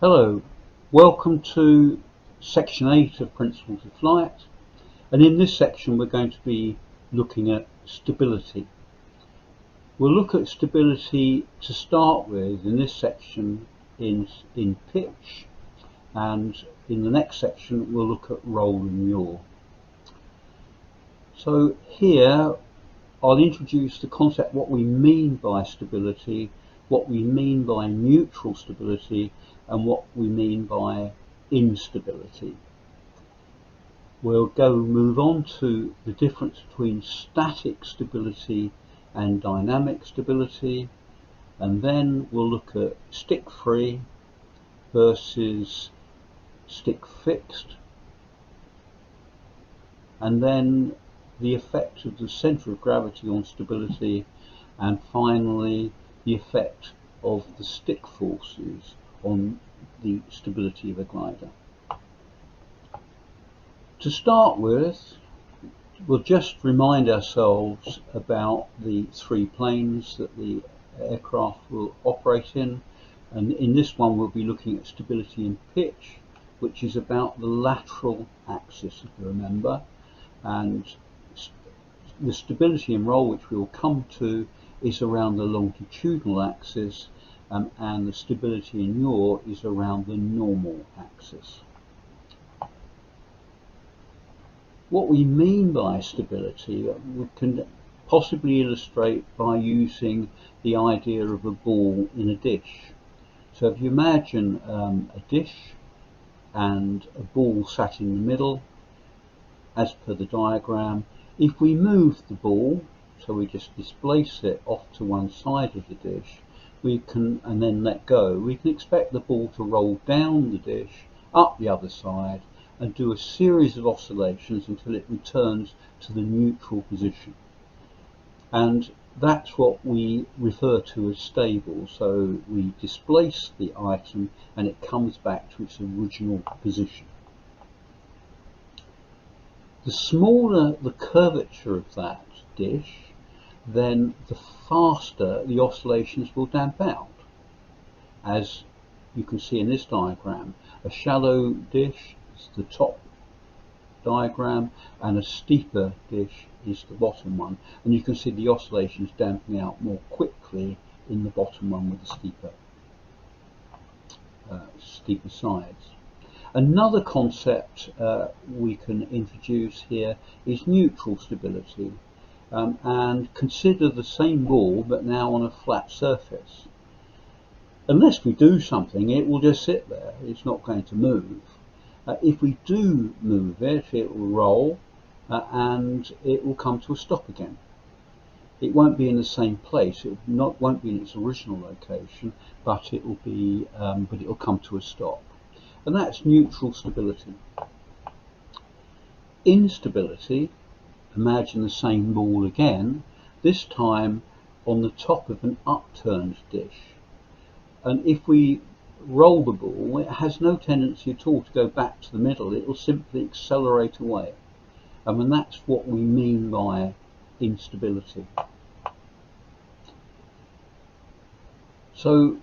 Hello, welcome to section 8 of Principles of Flight, and in this section we're going to be looking at stability. We'll look at stability to start with in this section in pitch, and in the next section we'll look at roll and yaw. So here I'll introduce the concept, what we mean by stability, what we mean by neutral stability, and what we mean by instability. We'll move on to the difference between static stability and dynamic stability, and then we'll look at stick free versus stick fixed, and then the effect of the centre of gravity on stability, and finally the effect of the stick forces on the stability of a glider. To start with, we'll just remind ourselves about the three planes that the aircraft will operate in, and in this one we'll be looking at stability in pitch, which is about the lateral axis, if you remember, and the stability in roll, which we'll come to, is around the longitudinal axis, and the stability in yaw is around the normal axis. What we mean by stability we can possibly illustrate by using the idea of a ball in a dish. So if you imagine a dish and a ball sat in the middle, as per the diagram, if we move the ball, so we just displace it off to one side of the dish, and then let go, we can expect the ball to roll down the dish, up the other side, and do a series of oscillations until it returns to the neutral position. And that's what we refer to as stable. So we displace the item and it comes back to its original position. The smaller the curvature of that dish, then the faster the oscillations will damp out. As you can see in this diagram, a shallow dish is the top diagram and a steeper dish is the bottom one, and you can see the oscillations damping out more quickly in the bottom one with the steeper sides. Another concept we can introduce here is neutral stability, and consider the same ball but now on a flat surface. Unless we do something, it will just sit there, it's not going to move. If we do move it, it will roll and it will come to a stop again. It won't be in the same place, it won't be in its original location, but it will come to a stop. And that's neutral stability. Instability, imagine the same ball again, this time on the top of an upturned dish. And if we roll the ball, it has no tendency at all to go back to the middle, it will simply accelerate away. And that's what we mean by instability. So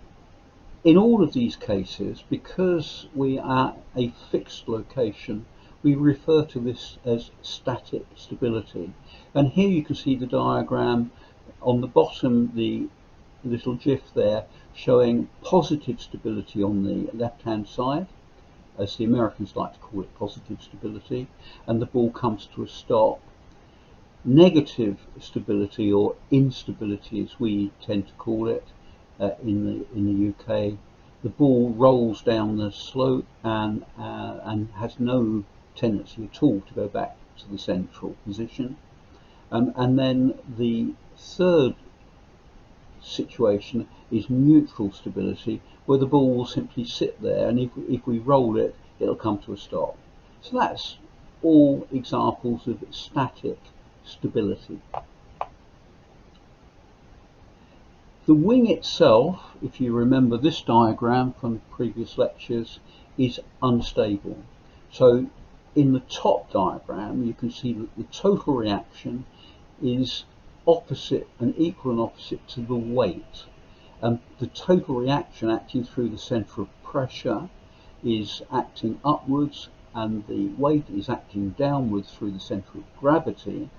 in all of these cases, because we are at a fixed location, we refer to this as static stability. And here you can see the diagram on the bottom, the little GIF there showing positive stability on the left hand side, as the Americans like to call it, positive stability, and the ball comes to a stop. Negative stability, or instability as we tend to call it in the UK, the ball rolls down the slope and has no tendency at all to go back to the central position. And then the third situation is neutral stability, where the ball will simply sit there, and if we roll it, it'll come to a stop. So that's all examples of static stability. The wing itself, if you remember this diagram from previous lectures, is unstable. So in the top diagram you can see that the total reaction is opposite and equal and opposite to the weight, and the total reaction acting through the centre of pressure is acting upwards and the weight is acting downwards through the centre of gravity,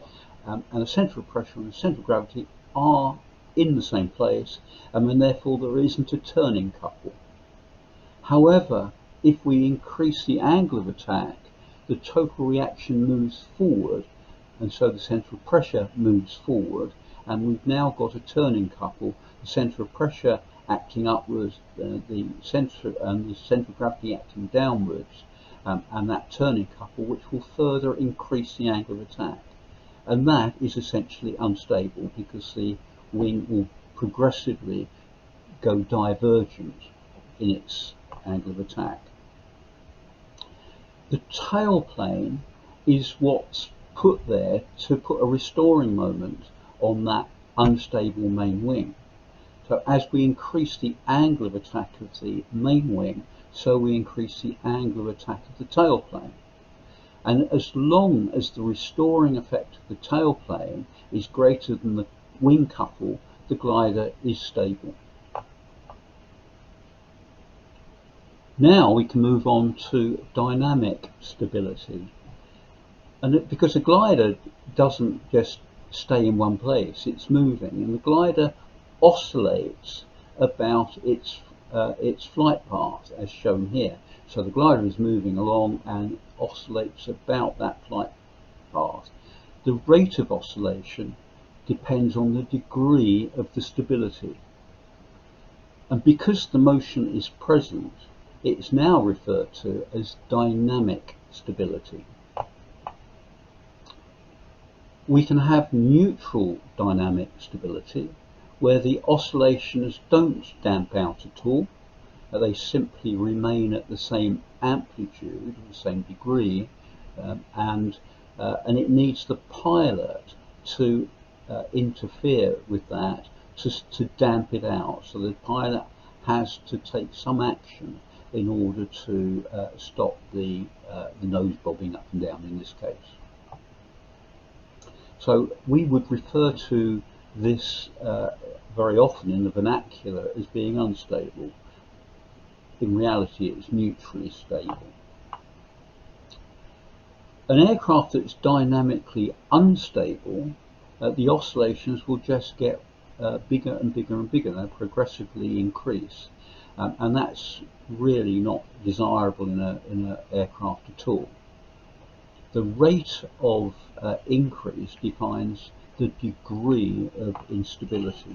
and the centre of pressure and the centre of gravity are in the same place, and therefore there isn't a turning couple. However, if we increase the angle of attack, the total reaction moves forward, and so the centre of pressure moves forward, and we've now got a turning couple, the centre of pressure acting upwards, the centre of gravity acting downwards, and that turning couple, which will further increase the angle of attack. And that is essentially unstable because the wing will progressively go divergent in its angle of attack. The tailplane is what's put there to put a restoring moment on that unstable main wing. So as we increase the angle of attack of the main wing, so we increase the angle of attack of the tailplane. And as long as the restoring effect of the tailplane is greater than the wing couple, the glider is stable. Now we can move on to dynamic stability. And because a glider doesn't just stay in one place, it's moving, and the glider oscillates about its flight path as shown here. So the glider is moving along and oscillates about that flight path. The rate of oscillation depends on the degree of the stability. And because the motion is present, it's now referred to as dynamic stability. We can have neutral dynamic stability, where the oscillations don't damp out at all. They simply remain at the same amplitude, the same degree, and it needs the pilot to interfere with that to damp it out. So the pilot has to take some action in order to stop the nose bobbing up and down in this case. So we would refer to this very often in the vernacular as being unstable. In reality, it's neutrally stable. An aircraft that's dynamically unstable, the oscillations will just get bigger and bigger and bigger. They'll progressively increase, and that's really not desirable in an aircraft at all. The rate of increase defines the degree of instability.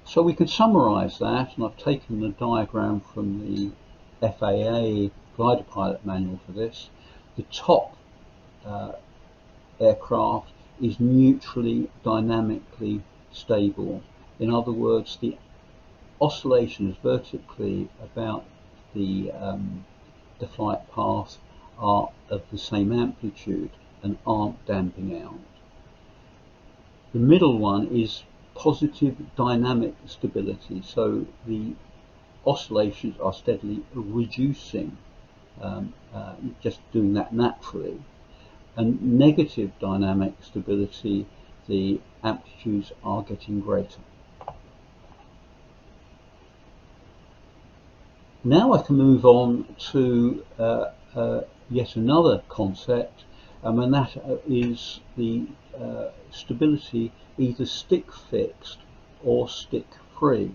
So we can summarise that, and I've taken the diagram from the FAA glider pilot manual for this. The top aircraft is neutrally dynamically stable. In other words, the oscillations vertically about the flight path are of the same amplitude and aren't damping out. The middle one is positive dynamic stability, so the oscillations are steadily reducing, just doing that naturally. And negative dynamic stability, the amplitudes are getting greater. Now I can move on to yet another concept, and that is the stability either stick fixed or stick free.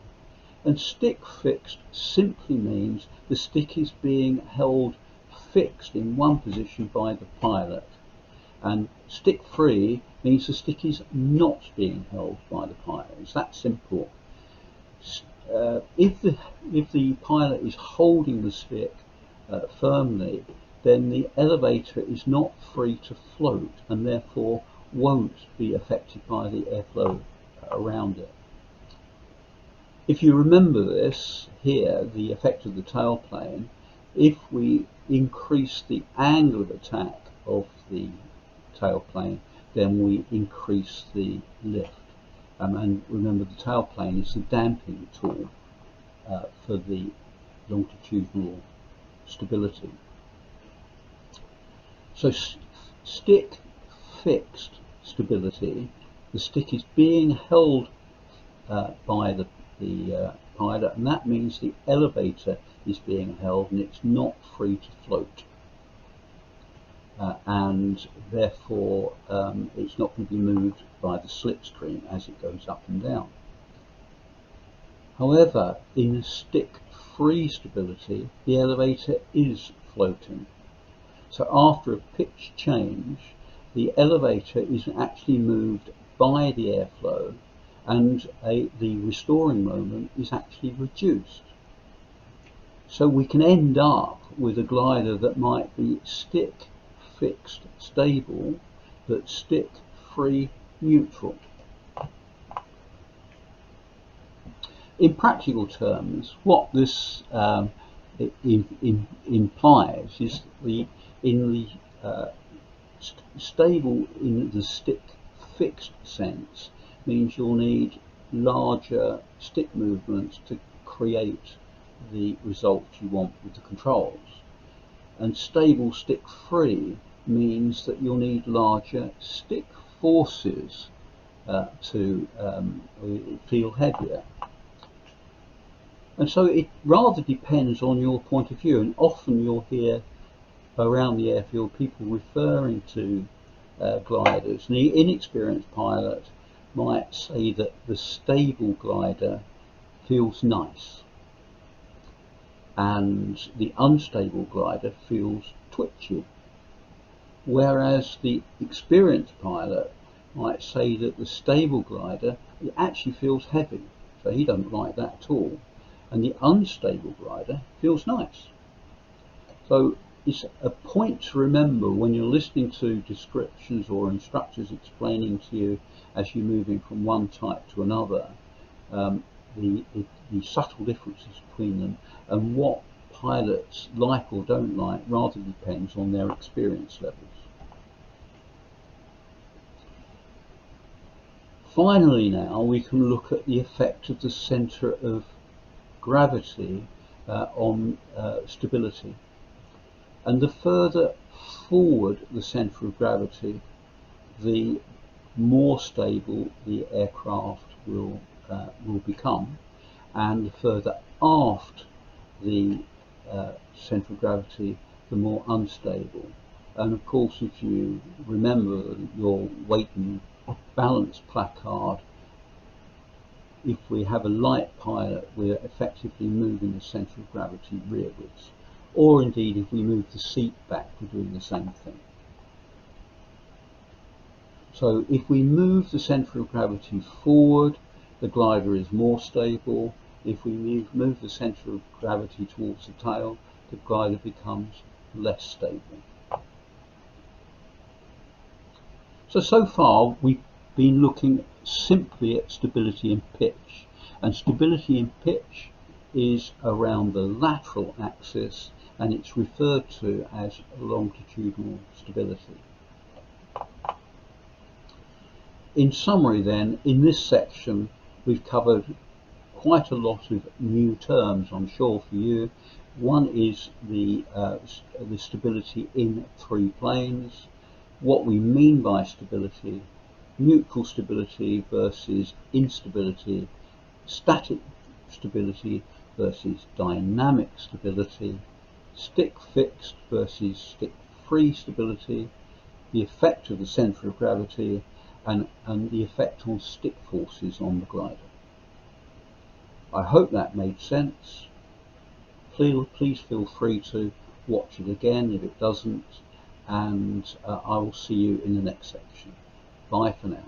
And stick fixed simply means the stick is being held fixed in one position by the pilot, and stick free means the stick is not being held by the pilot. It's that simple. If the pilot is holding the stick firmly, then the elevator is not free to float and therefore won't be affected by the airflow around it. If you remember this here, the effect of the tailplane, if we increase the angle of attack of the tailplane, then we increase the lift. And remember, the tailplane is the damping tool for the longitudinal stability. So stick fixed stability, the stick is being held by the the pilot, and that means the elevator is being held and it's not free to float. And therefore it's not going to be moved by the slipstream as it goes up and down. However, in stick-free stability, the elevator is floating. So after a pitch change, the elevator is actually moved by the airflow, and the restoring moment is actually reduced. So we can end up with a glider that might be stick fixed stable, but stick free neutral. In practical terms, what this implies is stable in the stick fixed sense means you'll need larger stick movements to create the result you want with the controls. And stable stick free means that you'll need larger stick forces to feel heavier. And so it rather depends on your point of view, and often you'll hear around the airfield people referring to gliders, and the inexperienced pilot might say that the stable glider feels nice and the unstable glider feels twitchy, whereas the experienced pilot might say that the stable glider actually feels heavy, so he doesn't like that at all, and the unstable glider feels nice. So it's a point to remember when you're listening to descriptions or instructors explaining to you as you're moving from one type to another, the subtle differences between them, and what pilots like or don't like rather depends on their experience levels. Finally, now we can look at the effect of the centre of gravity on stability. And the further forward the centre of gravity, the more stable the aircraft will become, and the further aft the centre of gravity, the more unstable. And of course, if you remember your weight and balance placard, if we have a light pilot, we're effectively moving the centre of gravity rearwards. Or indeed, if we move the seat back, we're doing the same thing. So if we move the centre of gravity forward, the glider is more stable. If we move the centre of gravity towards the tail, the glider becomes less stable. So far we've been looking simply at stability in pitch, and stability in pitch is around the lateral axis, and it's referred to as longitudinal stability. In summary then, in this section we've covered quite a lot of new terms, I'm sure, for you. One is the stability in three planes, what we mean by stability, neutral stability versus instability, static stability versus dynamic stability, stick fixed versus stick free stability, the effect of the centre of gravity, and the effect on stick forces on the glider. I hope that made sense. Please feel free to watch it again if it doesn't, and I will see you in the next section. Bye for now.